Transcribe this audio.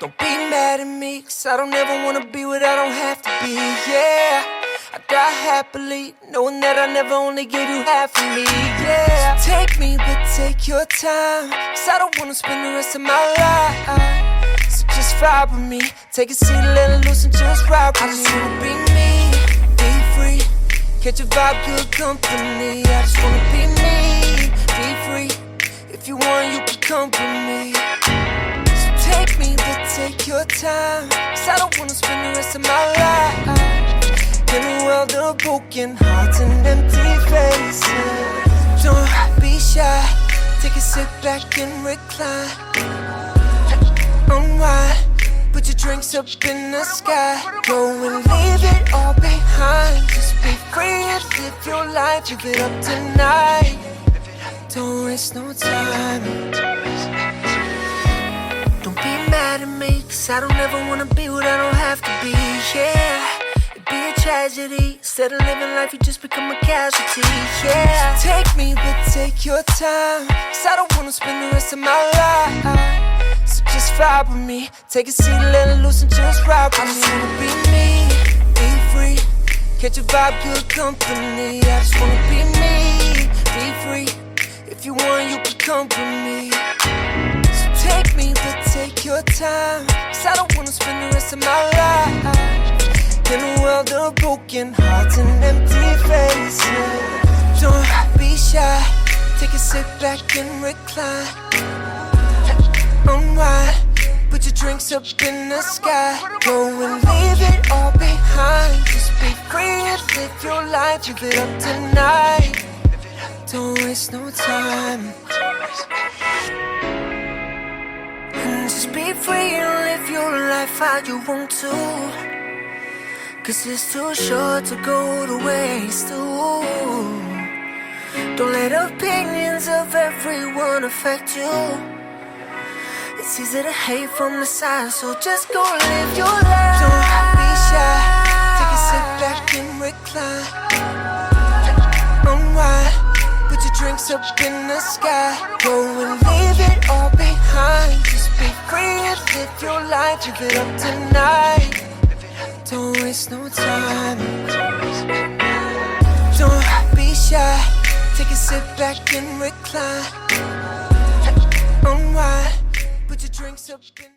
Don't be mad at me, 'cause I don't ever wanna be what I don't have to be, yeah. I die happily, knowing that I never only gave you half of me, yeah. So take me, but take your time, 'cause I don't wanna spend the rest of my life. So just vibe with me, take a seat, let it loose and just ride with me. I just wanna be me, be free, catch a vibe, good company. I just wanna be me, be free, if you want you can come with me. Take me, but take your time, 'cause I don't wanna spend the rest of my life in a world of broken hearts and empty faces. Don't be shy, take a sit back and recline. Unwind, put your drinks up in the sky. Go and leave it all behind. Just be free and live your life, live it up tonight. Don't waste no time. Don't be mad at me, 'cause I don't ever wanna be what I don't have to be, yeah. It'd be a tragedy, instead of living life you just become a casualty, yeah. So take me, but take your time, 'cause I don't wanna spend the rest of my life. So just vibe with me, take a seat, let it loose and just ride with me. I just wanna be me, be free, catch a vibe, good company. I just wanna be me, be free, if you want you can come with me. Take me, but take your time, 'cause I don't wanna spend the rest of my life in a world of broken hearts and empty faces. Don't be shy, take a sit back and recline. Unwind, put your drinks up in the sky. Go and leave it all behind. Just be free and live your life, live it up tonight. Don't waste no time. Just be free and live your life how you want to, 'cause it's too short to go to waste, ooh. Don't let opinions of everyone affect you. It's easy to hate from the side, so just go live your life. Don't be shy, take a sit back and recline. Unwind, put your drinks up in the sky. Go and leave it all behind. Just be free and live your life, live it up tonight. Don't waste no time. Don't be shy, take a sit back and recline. Unwind, put your drinks up in